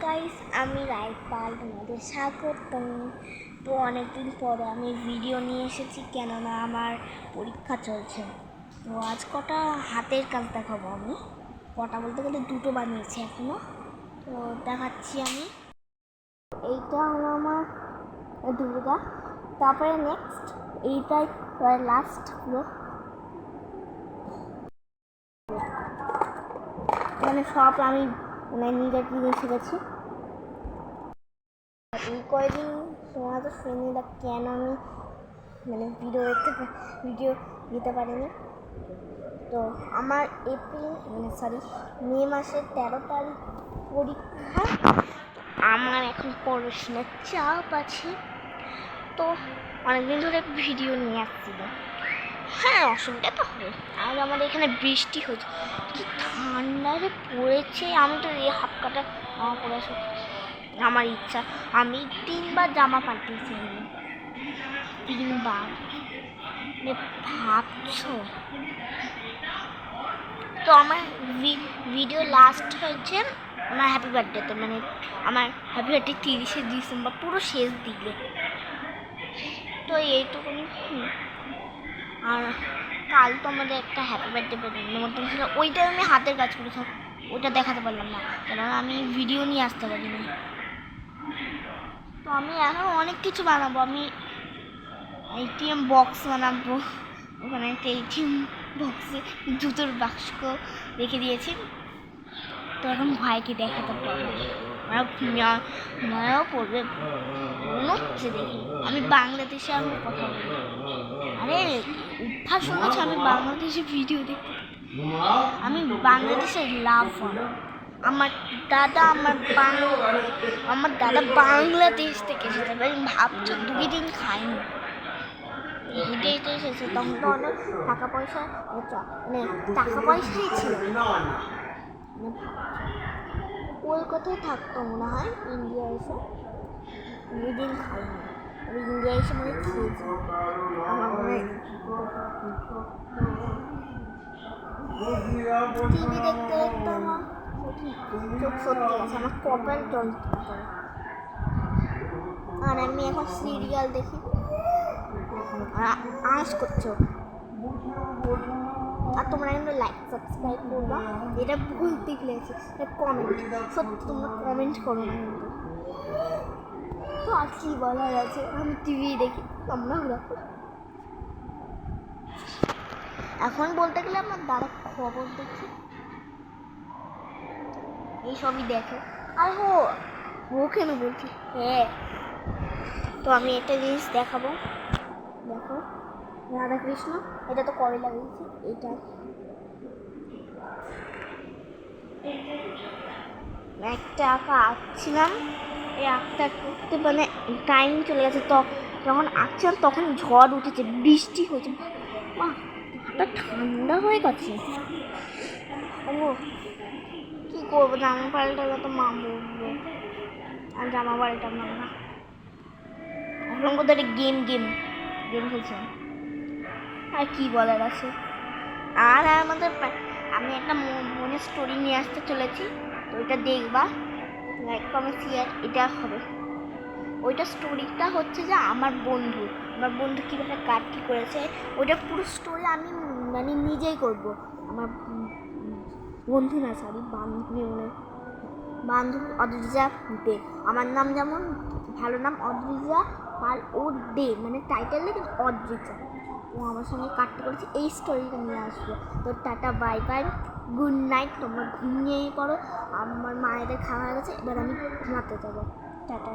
Guys, আমি রাইপাল তোমাদের স্বাগতম। তো অনেকদিন পরে আমি ভিডিও নিয়ে এসেছি, কেননা আমার পরীক্ষা চলছে। তো আজ কটা হাতের কাজ দেখাবো আমি। কটা বলতে গেলে দুটো বানিয়েছি এখনো। তো দেখাচ্ছি আমি। এইটা হলো আমার দুর্গা। তারপরে নেক্সট এইটাই লাস্ট পুরো, মানে সব আমি নিজে শিখেছি। এই কয়েকদিন তোমরা তো শুনি না কেন আমি ভিডিও দিতে পারিনি। তো আমার মে মাসের 13 তারিখ পরীক্ষা। আমার এখন পড়াশোনার চাপ আছে, তো অনেকদিন ধরে ভিডিও নিয়ে আসছিল। হ্যাঁ, অসুবিধা তো হবে। আর আমাদের এখানে বৃষ্টি হচ্ছে, কি ঠান্ডারে পড়েছে। আমি তো এই হাফ কাটা জামা পরে আসি। আমার ইচ্ছা, আমি 3বার জামা পাল্টেছি, 3বার। ভাবছো তো আমার ভিডিও লাস্ট হয়েছে আমার হ্যাপি বার্থডেতে, মানে আমার হ্যাপি বার্থডে 30শে ডিসেম্বর, পুরো শেষ দিকে। তো এইটুকুনি। আর কাল তো আমাদের একটা হ্যাপি বার্থডে নিমন্ত্রণ ছিল, ওইটাই আমি হাতের কাজ করেছিলাম, ওইটা দেখাতে পারলাম না, কেননা আমি ভিডিও নিয়ে আসতে পারিনি। তো আমি এখন অনেক কিছু বানাবো। আমি ATM বক্স বানাবো, ওখানে একটা ATM বক্সে জুতোর বাক্স রেখে দিয়েছি। তো এখন ভাইকে দেখাতে পারবো, মায়াও পড়বে মনে হচ্ছে দেখি। আমি বাংলাদেশে আমি কথা বলি, আরে উঠা শুনেছি আমি বাংলাদেশে ভিডিও দেখতে। আমি বাংলাদেশের লাভ। আমার দাদা বাংলাদেশ থেকে এসেছে। ভাবছো 2 দিন খাইনি, হেঁটে হেঁটে এসেছে। তখন তো অনেক টাকা পয়সাই ছিল। কলকাতায় থাকতো মনে হয়, ইন্ডিয়া এসে 2 দিন খাইনি। আমি ইন্ডিয়া এসে মনে খেয়েছি। আমার মনে টিভি দেখতে দেখতে আমার চোখ সত্যি আছে, আমার কপাল যন্ত্রণা করে। আর আমি এখন সিরিয়াল দেখি, আঁশ করছো। আর তোমরা কিন্তু লাইক সাবস্ক্রাইব করবা, এটা ভুলতে গেছি। কমেন্ট, সত্যি তোমরা কমেন্ট করো না কিন্তু। তো আর কি বলার আছে, আমি টিভি দেখি, তোমরা দেখো। এখন বলতে গেলে আমার দাদা খবর দেখি, এইসবই দেখে। আর ও কেন বলছি, হ্যাঁ। তো আমি একটা জিনিস দেখাবো, দেখো রাধাকৃষ্ণ। এটা তো কবে লাগিয়েছি, এটা একটা আঁকা আঁকছিলাম। এই আঁকটা করতে মানে টাইম চলে গেছে। তো যখন আঁকছিলাম তখন ঝড় উঠেছে, বৃষ্টি হয়েছে, মাথা ঠান্ডা হয়ে গেছে। ও কি করবো, জামা পাল্টালে তো মা বলবো, আর জামা পাল্টাবো না। এখন কোথায় গেম খেলছে, আর কি বলার আছে। আর আমাদের আমি একটা মনে স্টোরি নিয়ে আসতে চলেছি, তো ওইটা দেখবা, লাইক কমেন্ট শেয়ার এটা হবে। ওইটা স্টোরিটা হচ্ছে যে আমার বন্ধু কীভাবে কাটটি করেছে, ওইটা পুরো স্টোরি আমি মানে নিজেই করব। আমার বন্ধু না, বান্ধবী অদ্রিজা দে। আমার নাম যেমন ভালো নাম অদ্রিজা পাল, ও দে মানে টাইটেল দেখে অদ্রিজা। ও আমার সঙ্গে কাটতে করেছে, এই স্টোরিটা নিয়ে আসবো। তো tata, bye bye, good night. তোমরা ঘুমিয়েই পড়ো, আমার মায়েদের খাওয়া হয়ে গেছে, এবার আমি ঘুমাতে যাবো। টাটা।